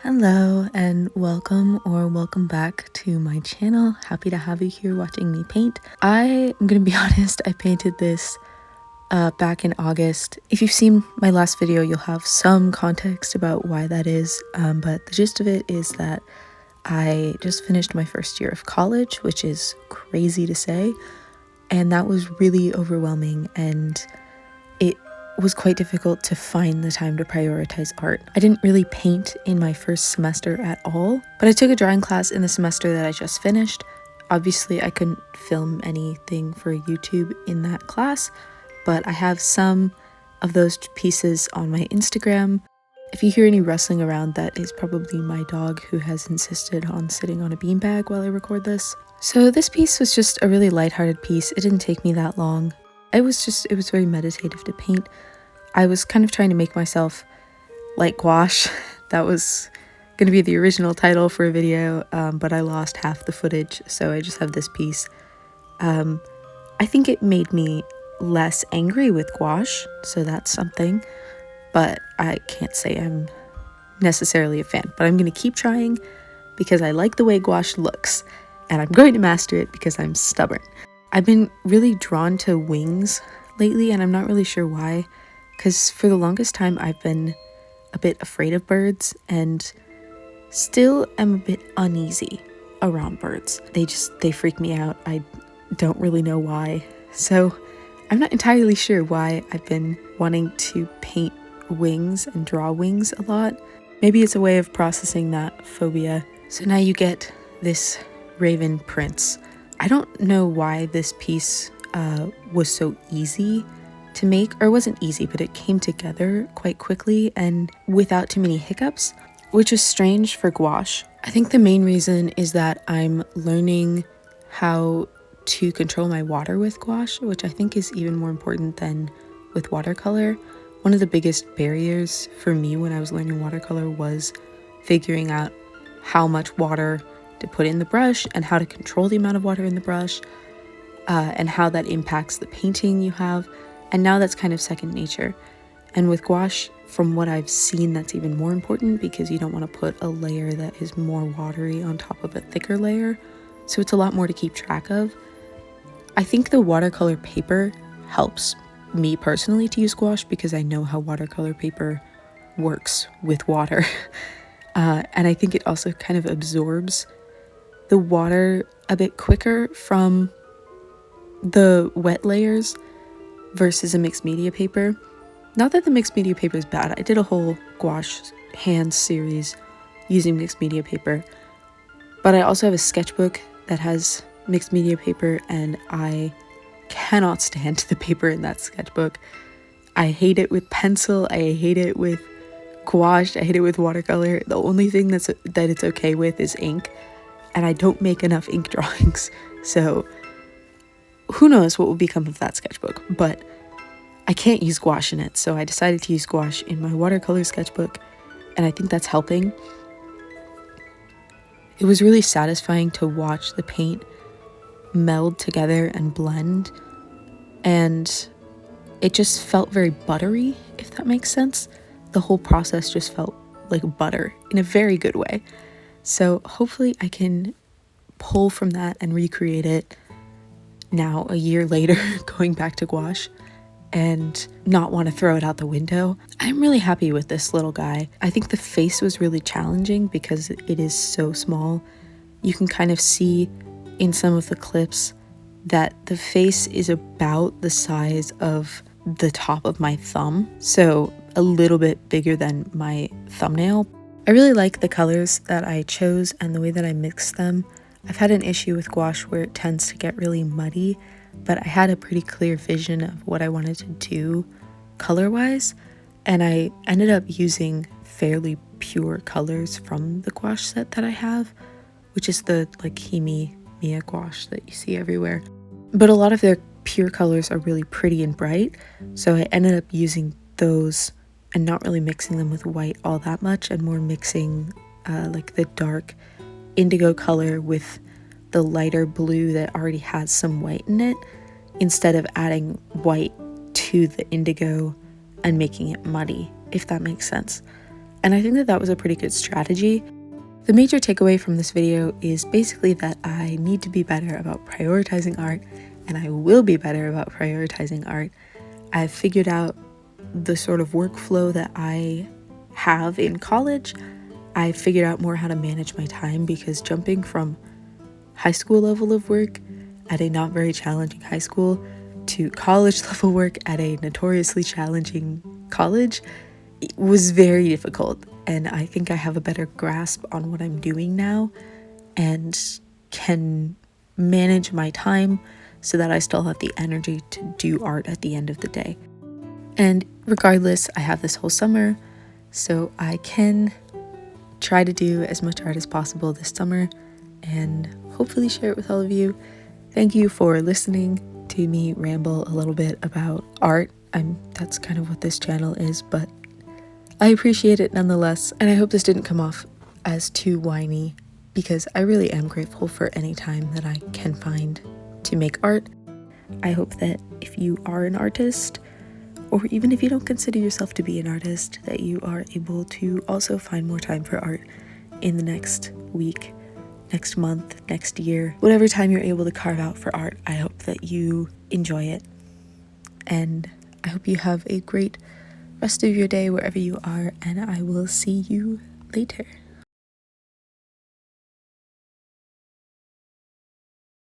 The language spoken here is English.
Hello and welcome back to my channel. Happy to have you here watching me paint. I am gonna be honest, I painted this back in August. If you've seen my last video, you'll have some context about why that is, but the gist of it is that I just finished my first year of college, which is crazy to say, and that was really overwhelming, and it was quite difficult to find the time to prioritize art. I didn't really paint in my first semester at all, but I took a drawing class in the semester that I just finished. Obviously, I couldn't film anything for YouTube in that class, but I have some of those pieces on my Instagram. If you hear any rustling around, that is probably my dog who has insisted on sitting on a beanbag while I record this. So this piece was just a really lighthearted piece. It didn't take me that long. It was very meditative to paint. I was kind of trying to make myself like gouache. That was going to be the original title for a video, but I lost half the footage, so I just have this piece. I think it made me less angry with gouache, so that's something, but I can't say I'm necessarily a fan. But I'm going to keep trying because I like the way gouache looks, and I'm going to master it because I'm stubborn. I've been really drawn to wings lately, and I'm not really sure why, because for the longest time I've been a bit afraid of birds and still am a bit uneasy around birds. They freak me out. I don't really know why. So I'm not entirely sure why I've been wanting to paint wings and draw wings a lot. Maybe it's a way of processing that phobia. So now you get this raven prince. I don't know why this piece was so easy to make, or it wasn't easy, but it came together quite quickly and without too many hiccups, which is strange for gouache. I think the main reason is that I'm learning how to control my water with gouache, which I think is even more important than with watercolor. One of the biggest barriers for me when I was learning watercolor was figuring out how much water to put in the brush and how to control the amount of water in the brush, and how that impacts the painting you have. And now that's kind of second nature. And with gouache, from what I've seen, that's even more important because you don't want to put a layer that is more watery on top of a thicker layer. So it's a lot more to keep track of. I think the watercolor paper helps me personally to use gouache because I know how watercolor paper works with water. And I think it also kind of absorbs the water a bit quicker from the wet layers versus a mixed media paper. Not that the mixed media paper is bad. I did a whole gouache hands series using mixed media paper, but I also have a sketchbook that has mixed media paper, and I cannot stand the paper in that sketchbook. I hate it with pencil. I hate it with gouache. I hate it with watercolor. The only thing that it's okay with is ink, and I don't make enough ink drawings, so who knows what will become of that sketchbook, but I can't use gouache in it, so I decided to use gouache in my watercolor sketchbook, and I think that's helping. It was really satisfying to watch the paint meld together and blend, and it just felt very buttery, if that makes sense. The whole process just felt like butter in a very good way. So hopefully I can pull from that and recreate it now, a year later, going back to gouache, and not want to throw it out the window. I'm really happy with this little guy. I think the face was really challenging because it is so small. You can kind of see in some of the clips that the face is about the size of the top of my thumb, so a little bit bigger than my thumbnail. I really like the colors that I chose and the way that I mixed them. I've had an issue with gouache where it tends to get really muddy, but I had a pretty clear vision of what I wanted to do color-wise, and I ended up using fairly pure colors from the gouache set that I have, which is the Himi Miya gouache that you see everywhere. But a lot of their pure colors are really pretty and bright, so I ended up using those and not really mixing them with white all that much, and more mixing the dark indigo color with the lighter blue that already has some white in it, instead of adding white to the indigo and making it muddy, if that makes sense. And I think that that was a pretty good strategy. The major takeaway from this video is basically that I need to be better about prioritizing art, and I will be better about prioritizing art. I've figured out the sort of workflow that I have in college. I figured out more how to manage my time, because jumping from high school level of work at a not very challenging high school to college level work at a notoriously challenging college was very difficult. And I think I have a better grasp on what I'm doing now and can manage my time so that I still have the energy to do art at the end of the day. And regardless, I have this whole summer, so I can try to do as much art as possible this summer and hopefully share it with all of you. Thank you for listening to me ramble a little bit about art. That's kind of what this channel is, but I appreciate it nonetheless, and I hope this didn't come off as too whiny, because I really am grateful for any time that I can find to make art. I hope that if you are an artist, or even if you don't consider yourself to be an artist, that you are able to also find more time for art in the next week, next month, next year, whatever time you're able to carve out for art. I hope that you enjoy it, and I hope you have a great rest of your day wherever you are, and I will see you later.